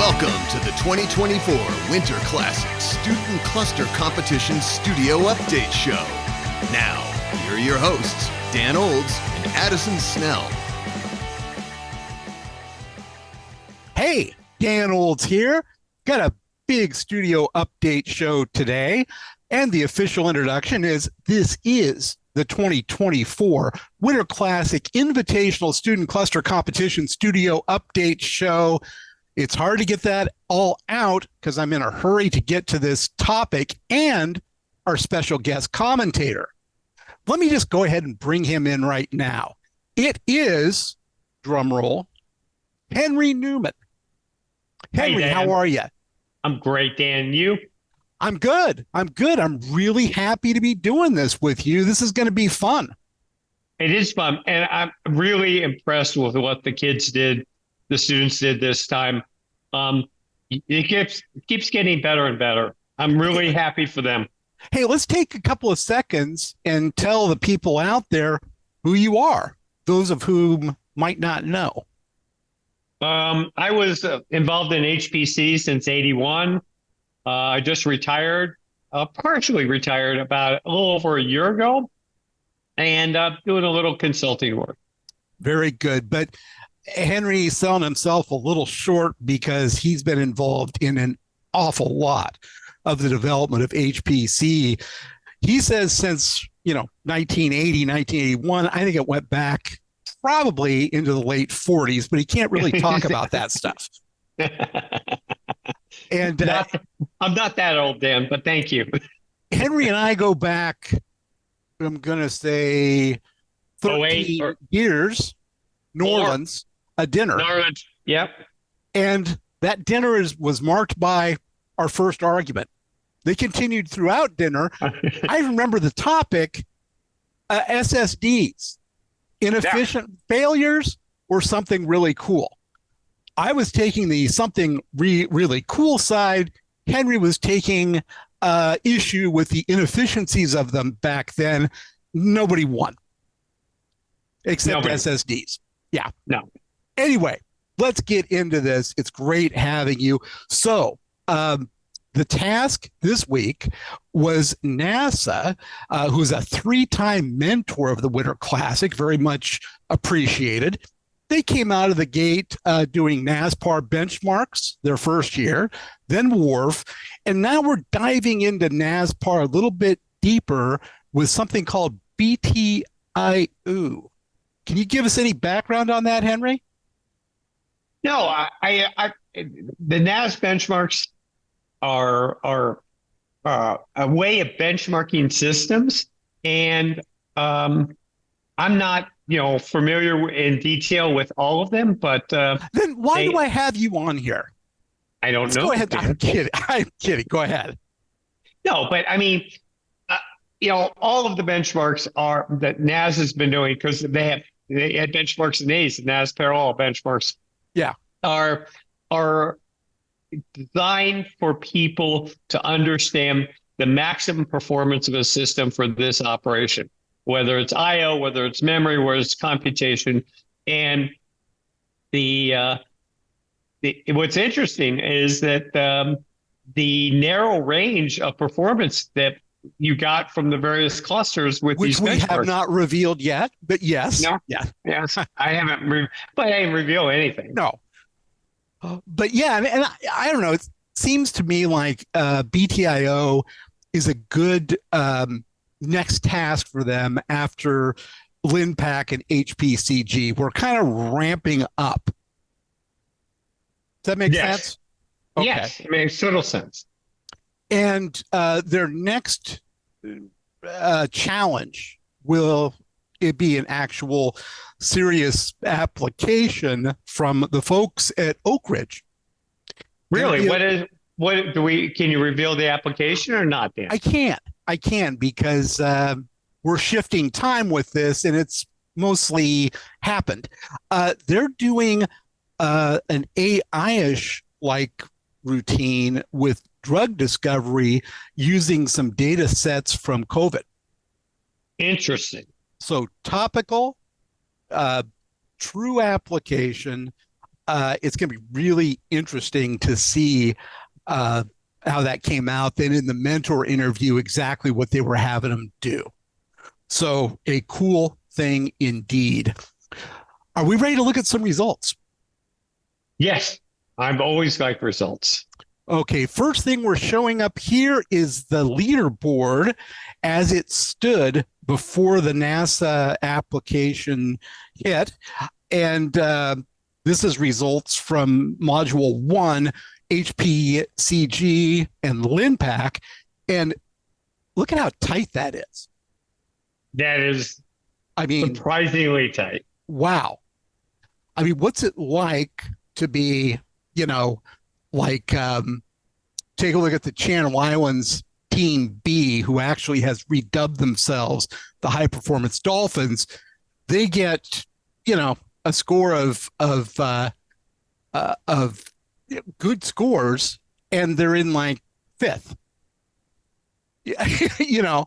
Welcome to the 2024 Winter Classic Student Cluster Competition Studio Update Show. Now, here are your hosts, Dan Olds and Addison Snell. Hey, Dan Olds here. Got a big studio update show today. And the official introduction is this is the 2024 Winter Classic Invitational Student Cluster Competition Studio Update Show. It's hard to get that all out because I'm in a hurry to get to this topic and our special guest commentator. Let me just go ahead and bring him in right now. It is, drumroll, Henry Newman. Henry, hey, how are you? I'm great, Dan. You? I'm good. I'm really happy to be doing this with you. This is going to be fun. It is fun. And I'm really impressed with what the kids did, the students did this time. It keeps getting better and better. I'm really happy for them. Hey, let's take a couple of seconds and tell the people out there who you are, those of whom might not know. I was involved in HPC since '81. I just retired, partially retired about a little over a year ago, and doing a little consulting work. Very good. But Henry's selling himself a little short because he's been involved in an awful lot of the development of HPC. He says since, 1980, 1981, I think it went back probably into the late 40s, but he can't really talk about that stuff. And I'm not that old, Dan, but thank you. Henry and I go back, I'm going to say 13 years, New Orleans, a dinner. New Orleans, yep. And that dinner was marked by our first argument. They continued throughout dinner. I remember the topic, SSDs, inefficient failures or something really cool. I was taking the something really cool side. Henry was taking issue with the inefficiencies of them back then. Nobody won except SSDs. Yeah. No. Anyway, let's get into this. It's great having you. So the task this week was NASA, who's a 3-time mentor of the Winter Classic, very much appreciated. They came out of the gate doing NASPAR benchmarks their first year, then WRF, and now we're diving into NASPAR a little bit deeper with something called BTIO. Can you give us any background on that, Henry? No, the NAS benchmarks are a way of benchmarking systems, and I'm not familiar in detail with all of them, but then why do I have you on here? I don't know. Go ahead. I'm kidding. Go ahead. No, but I mean, all of the benchmarks are that NAS has been doing, because they had benchmarks in A's, NAS parallel benchmarks. Yeah, are designed for people to understand the maximum performance of a system for this operation, whether it's I/O, whether it's memory, whether it's computation. And what's interesting is that the narrow range of performance that you got from the various clusters with which these we benchmarks have not revealed yet, but yes. No. Yeah. Yes, I haven't, but I didn't reveal anything. No. But yeah, and I don't know. It seems to me like BTIO is a good next task for them after LINPACK and HPCG. We're kind of ramping up. Does that make sense? Okay. Yes, it makes total sense. And their next challenge will it be an actual serious application from the folks at Oak Ridge. Really? Can you reveal the application or not, Dan? I can because we're shifting time with this and it's mostly happened. They're doing an AI-ish like routine with drug discovery using some data sets from COVID. Interesting. So topical, true application, It's going to be really interesting to see how that came out. Then in the mentor interview, exactly what they were having them do. So a cool thing indeed. Are we ready to look at some results? Yes, I've always liked results. Okay, first thing we're showing up here is the leaderboard as it stood before the NASA application hit. And this is results from Module 1, HPCG and LINPACK. And look at how tight that is. That is, I mean, surprisingly tight. Wow. I mean, what's it like to be, like take a look at the Channel Islands Team B, who actually has redubbed themselves the High Performance Dolphins. They get, a score of good scores, and they're in like fifth. Yeah.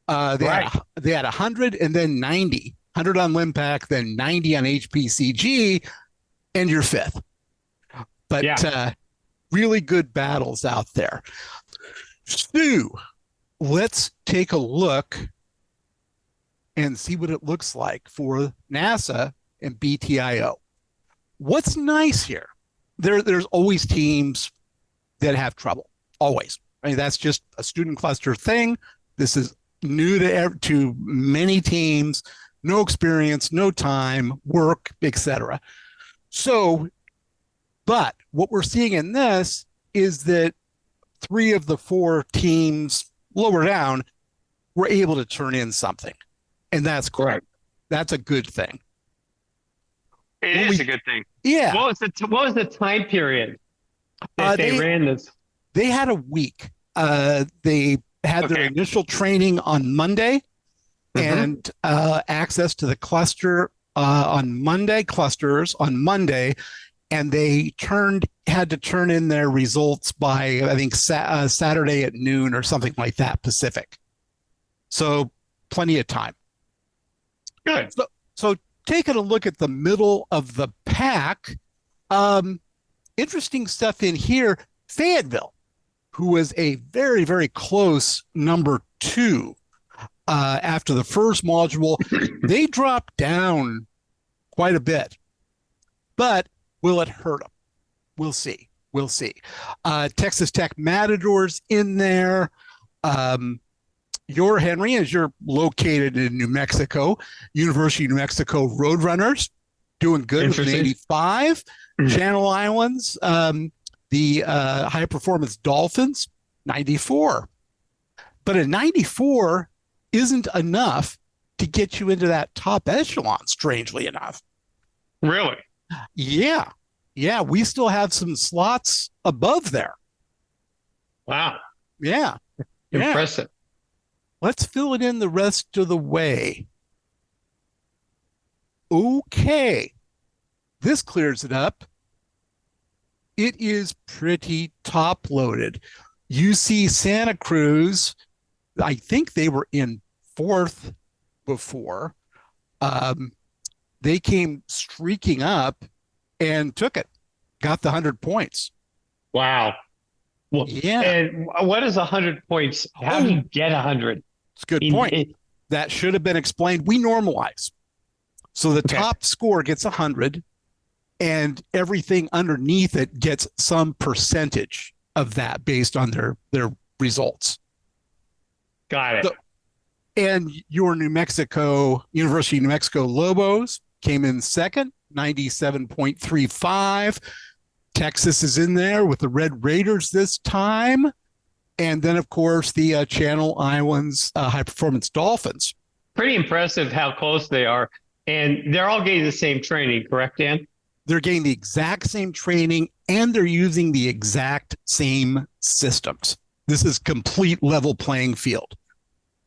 They had 100 and then 90, 100 on LINPACK, then 90 on HPCG, and you're fifth. But really good battles out there. Stu, let's take a look and see what it looks like for NASA and BTIO. What's nice here? There's always teams that have trouble. Always. I mean, that's just a student cluster thing. This is new to many teams, no experience, no time, work, etc. So, but what we're seeing in this is that 3 of the 4 teams lower down were able to turn in something. And that's correct. That's a good thing. It is a good thing. Yeah. What was the time period that they ran this? They had a week. They had their initial training on Monday and access to the clusters on Monday, and they had to turn in their results by, I think, Saturday at noon or something like that, Pacific. So plenty of time. Good. So taking a look at the middle of the pack, interesting stuff in here. Fayetteville, who was a very, very close number 2 after the first module, they dropped down quite a bit. But will it hurt them? We'll see. Texas Tech Matadors in there. Your Henry, as you're located in New Mexico, University of New Mexico Roadrunners doing good with an 85. Channel Islands, the High Performance Dolphins, 94. But a 94 isn't enough to get you into that top echelon, strangely enough. Really? Yeah. We still have some slots above there. Wow. Yeah. Impressive. Let's fill it in the rest of the way. Okay. This clears it up. It is pretty top loaded. UC Santa Cruz, I think they were in 4th before. They came streaking up and took it, got the 100 points. Wow. Well, yeah. And what is 100 points? How do you get 100? It's a good point. That should have been explained. We normalize. So the top score gets 100, and everything underneath it gets some percentage of that based on their results. Got it. And your University of New Mexico Lobos came in second, 97.35. Texas is in there with the Red Raiders this time. And then, of course, the Channel Islands High Performance Dolphins. Pretty impressive how close they are. And they're all getting the same training, correct, Dan? They're getting the exact same training, and they're using the exact same systems. This is complete level playing field,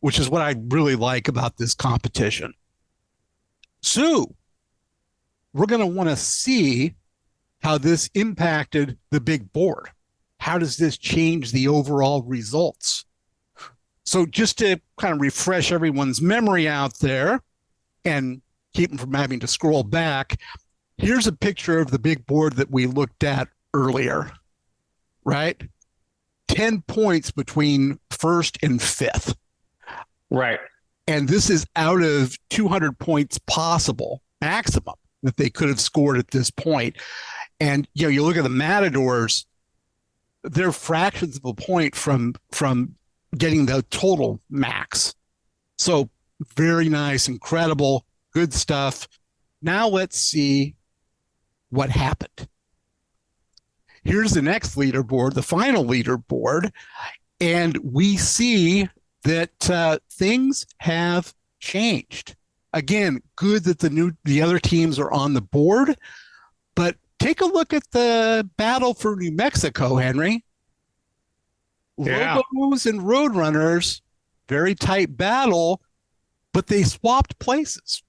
which is what I really like about this competition. So we're going to want to see how this impacted the big board. How does this change the overall results? So just to kind of refresh everyone's memory out there and keep them from having to scroll back, Here's a picture of the big board that we looked at earlier, right? 10 points between first and fifth. Right. And this is out of 200 points possible, maximum, that they could have scored at this point. And, you look at the Matadors, they're fractions of a point from getting the total max. So very nice, incredible, good stuff. Now let's see what happened. Here's the next leaderboard, the final leaderboard, and we see that things have changed. Again, good that the other teams are on the board, but take a look at the battle for New Mexico, Henry. Yeah. Lobos and Roadrunners, very tight battle, but they swapped places.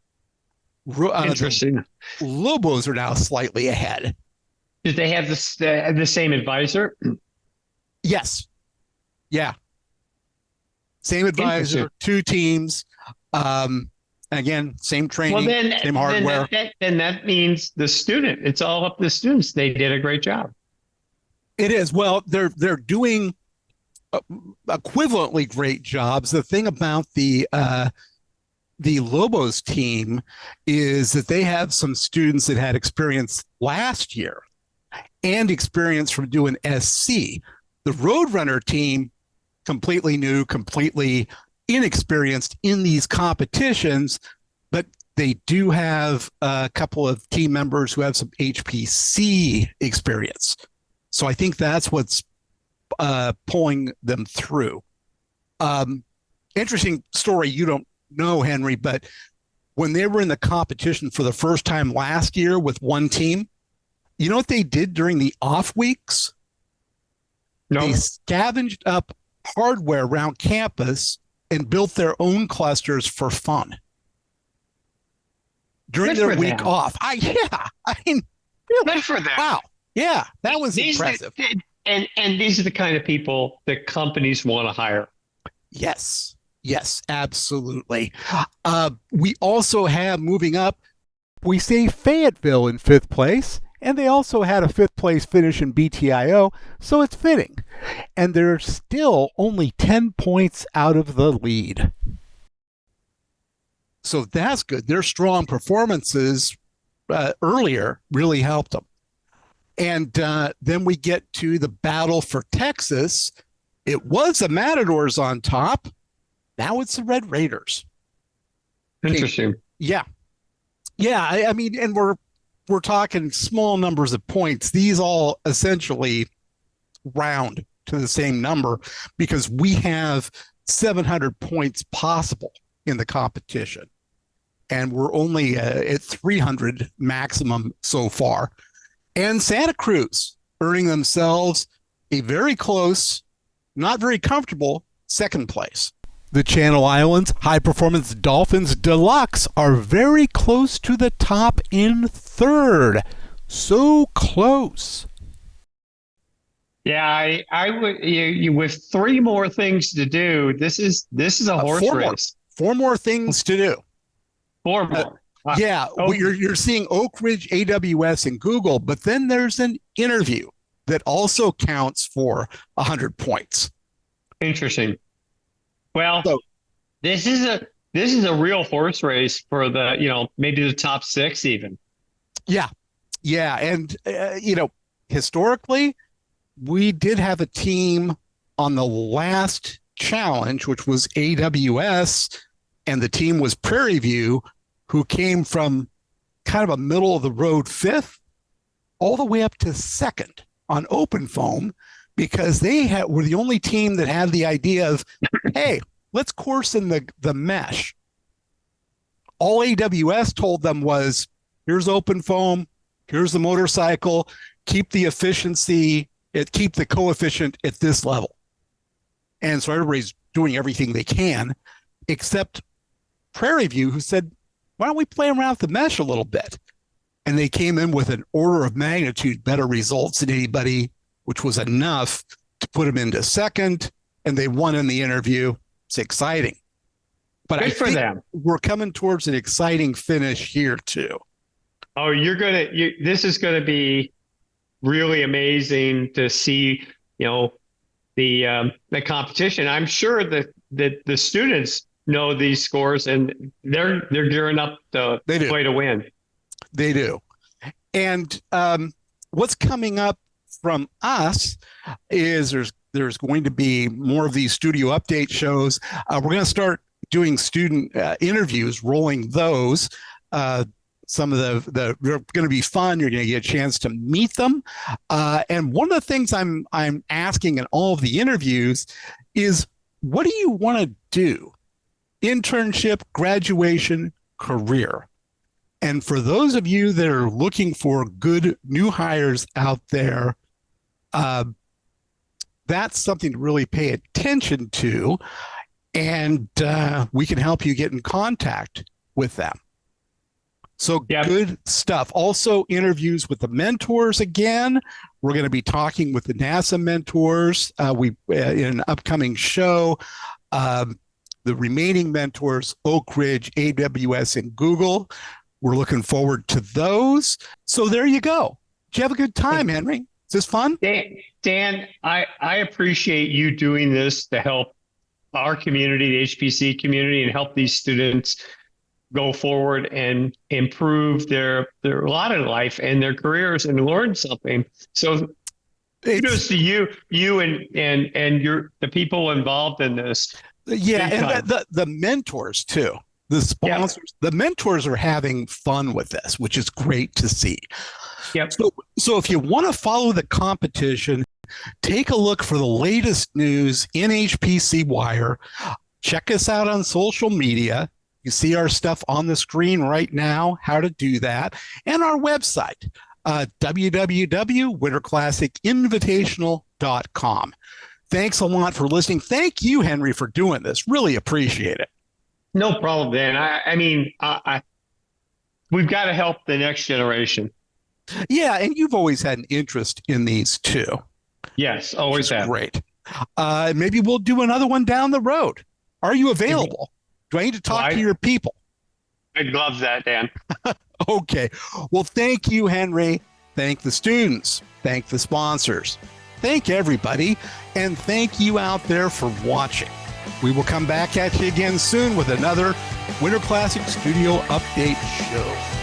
Interesting. Lobos are now slightly ahead. Did they have the same advisor? Yes. Yeah. Same advisor, two teams. Again, same training, same hardware. Then that means the student. It's all up to the students. They did a great job. It is. Well, they're doing equivalently great jobs. The thing about the Lobos team is that they have some students that had experience last year and experience from doing SC. The Roadrunner team, completely new, completely inexperienced in these competitions, but they do have a couple of team members who have some HPC experience. So I think that's what's pulling them through. Interesting story. You don't know, Henry, but when they were in the competition for the first time last year with one team, you know what they did during the off weeks? No. They scavenged up hardware around campus and built their own clusters for fun during their week off. Really? Good for them. Wow. Yeah, that was impressive. And these are the kind of people that companies want to hire. Yes, absolutely. We also have, moving up, we see Fayetteville in fifth place, and they also had a fifth place finish in BTIO, so it's fitting. And they're still only 10 points out of the lead. So that's good. Their strong performances earlier really helped them. And then we get to the battle for Texas. It was the Matadors on top. Now it's the Red Raiders. Interesting. Okay. Yeah. I mean, and we're talking small numbers of points. These all essentially round to the same number because we have 700 points possible in the competition. And we're only at 300 maximum so far. And Santa Cruz earning themselves a very close, not very comfortable second place. The Channel Islands High Performance Dolphins Deluxe are very close to the top in third. So close. Yeah, I would. You with three more things to do. This is a horse race. Four more things to do. Four more. Yeah, you're seeing Oak Ridge, AWS, and Google, but then there's an interview that also counts for 100 points. Interesting. Well, this is a real horse race for the maybe the top six even. Yeah, and historically, we did have a team on the last challenge, which was AWS, and the team was Prairie View, who came from kind of a middle of the road fifth all the way up to second on open foam because they were the only team that had the idea of, hey, let's course in the mesh. All AWS told them was, here's open foam, here's the motorcycle, keep the efficiency, keep the coefficient at this level. And so everybody's doing everything they can, except Prairie View, who said, why don't we play around with the mesh a little bit? And they came in with an order of magnitude better results than anybody, which was enough to put them into second, and they won in the interview. It's exciting. But Good I for think them. We're coming towards an exciting finish here, too. Oh, this is gonna be really amazing to see, the competition. I'm sure that the students know these scores and they're gearing up to play to win. They do. And what's coming up from us is there's going to be more of these studio update shows. We're going to start doing student interviews, rolling those. Some of they're going to be fun. You're going to get a chance to meet them. And one of the things I'm asking in all of the interviews is, what do you want to do? Internship, graduation, career. And for those of you that are looking for good new hires out there, that's something to really pay attention to. And we can help you get in contact with them. So Good stuff. Also, interviews with the mentors again. We're going to be talking with the NASA mentors in an upcoming show. The remaining mentors, Oak Ridge, AWS, and Google. We're looking forward to those. So there you go. Did you have a good time, Henry? Is this fun? Dan, I appreciate you doing this to help our community, the HPC community, and help these students go forward and improve their lot in life and their careers and learn something. So kudos to you and the people involved in this. Yeah, and the mentors too. The sponsors, the mentors are having fun with this, which is great to see. Yep. So if you want to follow the competition, take a look for the latest news in HPC Wire. Check us out on social media. You see our stuff on the screen right now, how to do that, and our website, www.winterclassicinvitational.com. Thanks a lot for listening. Thank you, Henry, for doing this. Really appreciate it. No problem, Dan. I mean, we've got to help the next generation. Yeah, and you've always had an interest in these too. Yes, always have. Great. Maybe we'll do another one down the road. Are you available? Do I need to talk to your people? I'd love that, Dan. Okay. Well, thank you, Henry. Thank the students. Thank the sponsors. Thank everybody. And thank you out there for watching. We will come back at you again soon with another Winter Classic Studio Update show.